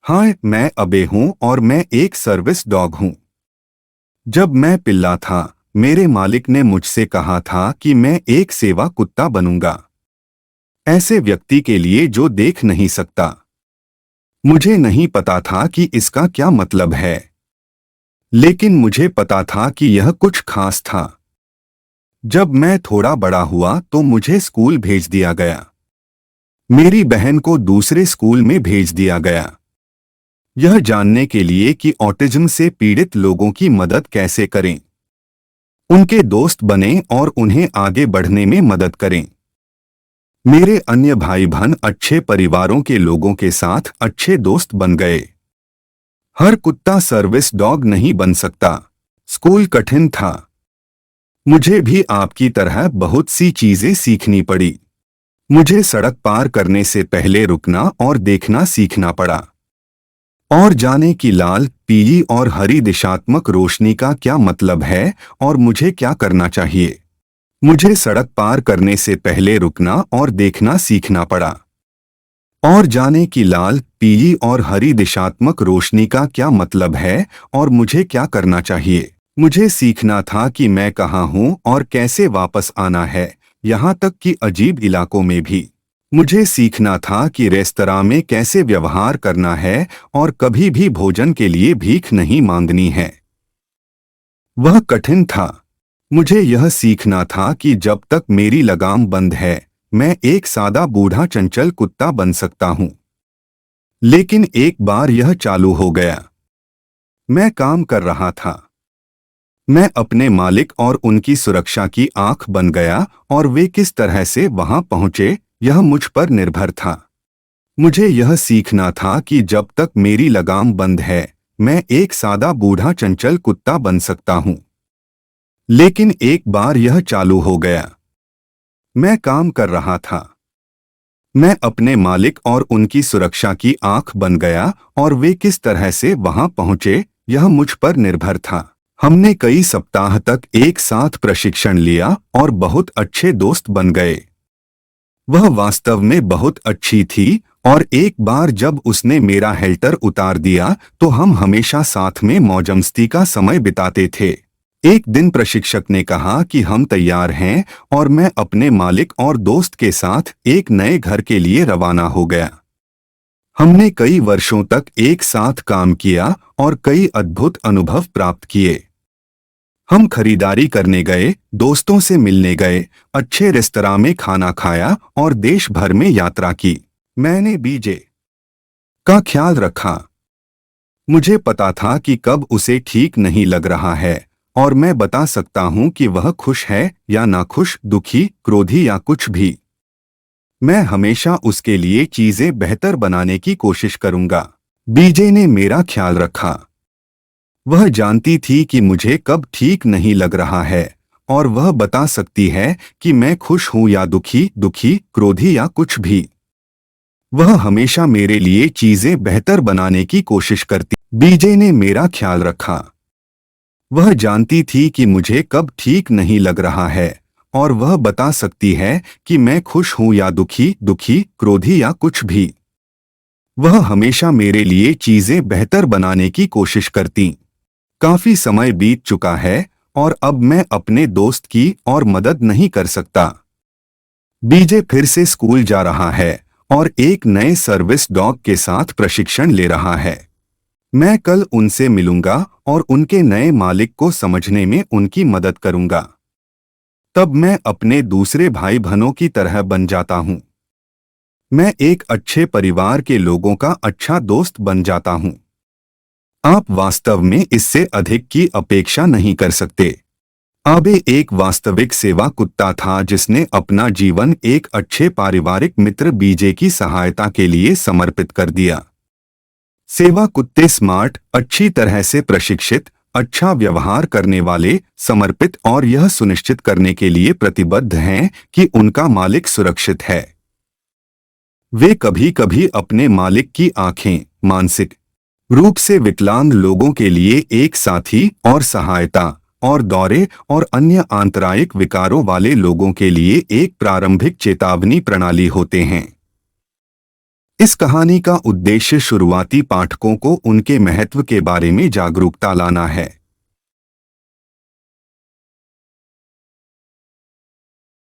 हाँ, मैं अबे हूँ और मैं एक सर्विस डॉग हूँ। जब मैं पिल्ला था, मेरे मालिक ने मुझसे कहा था कि मैं एक सेवा कुत्ता बनूंगा, ऐसे व्यक्ति के लिए जो देख नहीं सकता। मुझे नहीं पता था कि इसका क्या मतलब है, लेकिन मुझे पता था कि यह कुछ खास था। जब मैं थोड़ा बड़ा हुआ तो मुझे स्कूल भेज दिया गया। मेरी बहन को दूसरे स्कूल में भेज दिया गया, यह जानने के लिए कि ऑटिज्म से पीड़ित लोगों की मदद कैसे करें, उनके दोस्त बने और उन्हें आगे बढ़ने में मदद करें। मेरे अन्य भाई बहन अच्छे परिवारों के लोगों के साथ अच्छे दोस्त बन गए। हर कुत्ता सर्विस डॉग नहीं बन सकता। स्कूल कठिन था। मुझे भी आपकी तरह बहुत सी चीजें सीखनी पड़ी। मुझे सड़क पार करने से पहले रुकना और देखना सीखना पड़ा, और जाने की लाल, पीली और हरी दिशात्मक रोशनी का क्या मतलब है और मुझे क्या करना चाहिए। मुझे सड़क पार करने से पहले रुकना और देखना सीखना पड़ा, और जाने की लाल, पीली और हरी दिशात्मक रोशनी का क्या मतलब है और मुझे क्या करना चाहिए। मुझे सीखना था कि मैं कहाँ हूँ और कैसे वापस आना है, यहाँ तक कि अजीब इलाकों में भी। मुझे सीखना था कि रेस्तरां में कैसे व्यवहार करना है और कभी भी भोजन के लिए भीख नहीं मांगनी है। वह कठिन था। मुझे यह सीखना था कि जब तक मेरी लगाम बंद है, मैं एक सादा बूढ़ा चंचल कुत्ता बन सकता हूँ। लेकिन एक बार यह चालू हो गया। मैं काम कर रहा था। मैं अपने मालिक और उनकी सुरक्षा की आंख बन गया, और वे किस तरह से वहां पहुंचे, यह मुझ पर निर्भर था। मुझे यह सीखना था कि जब तक मेरी लगाम बंद है, मैं एक सादा बूढ़ा चंचल कुत्ता बन सकता हूँ। लेकिन एक बार यह चालू हो गया। मैं काम कर रहा था। मैं अपने मालिक और उनकी सुरक्षा की आंख बन गया, और वे किस तरह से वहां पहुंचे, यह मुझ पर निर्भर था। हमने कई सप्ताह तक एक साथ प्रशिक्षण लिया और बहुत अच्छे दोस्त बन गए। वह वास्तव में बहुत अच्छी थी, और एक बार जब उसने मेरा हेल्टर उतार दिया तो हम हमेशा साथ में मौजमस्ती का समय बिताते थे। एक दिन प्रशिक्षक ने कहा कि हम तैयार हैं, और मैं अपने मालिक और दोस्त के साथ एक नए घर के लिए रवाना हो गया। हमने कई वर्षों तक एक साथ काम किया और कई अद्भुत अनुभव प्राप्त किए। हम खरीदारी करने गए, दोस्तों से मिलने गए, अच्छे रेस्तरां में खाना खाया और देश भर में यात्रा की। मैंने बीजे का ख्याल रखा। मुझे पता था कि कब उसे ठीक नहीं लग रहा है, और मैं बता सकता हूं कि वह खुश है या नाखुश, दुखी, क्रोधी या कुछ भी। मैं हमेशा उसके लिए चीजें बेहतर बनाने की कोशिश करूंगा। बीजे ने मेरा ख्याल रखा। वह जानती थी कि मुझे कब ठीक नहीं लग रहा है, और वह बता सकती है कि मैं खुश हूं या दुखी, क्रोधी या कुछ भी। वह हमेशा मेरे लिए चीजें बेहतर बनाने की कोशिश करती। बीजे ने मेरा ख्याल रखा। वह जानती थी कि मुझे कब ठीक नहीं लग रहा है, और वह बता सकती है कि मैं खुश हूं या दुखी, क्रोधी या कुछ भी। वह हमेशा मेरे लिए चीजें बेहतर बनाने की कोशिश करती। काफी समय बीत चुका है, और अब मैं अपने दोस्त की और मदद नहीं कर सकता। बीजे फिर से स्कूल जा रहा है और एक नए सर्विस डॉग के साथ प्रशिक्षण ले रहा है। मैं कल उनसे मिलूंगा और उनके नए मालिक को समझने में उनकी मदद करूंगा। तब मैं अपने दूसरे भाई बहनों की तरह बन जाता हूं। मैं एक अच्छे परिवार के लोगों का अच्छा दोस्त बन जाता हूं। आप वास्तव में इससे अधिक की अपेक्षा नहीं कर सकते। आबे एक वास्तविक सेवा कुत्ता था जिसने अपना जीवन एक अच्छे पारिवारिक मित्र बीजे की सहायता के लिए समर्पित कर दिया। सेवा कुत्ते स्मार्ट, अच्छी तरह से प्रशिक्षित, अच्छा व्यवहार करने वाले, समर्पित और यह सुनिश्चित करने के लिए प्रतिबद्ध हैं कि उनका मालिक सुरक्षित है। वे कभी कभी अपने मालिक की आंखें, मानसिक रूप से विकलांग लोगों के लिए एक साथी और सहायता, और दौरे और अन्य आंतरायिक विकारों वाले लोगों के लिए एक प्रारंभिक चेतावनी प्रणाली होते हैं। इस कहानी का उद्देश्य शुरुआती पाठकों को उनके महत्व के बारे में जागरूकता लाना है।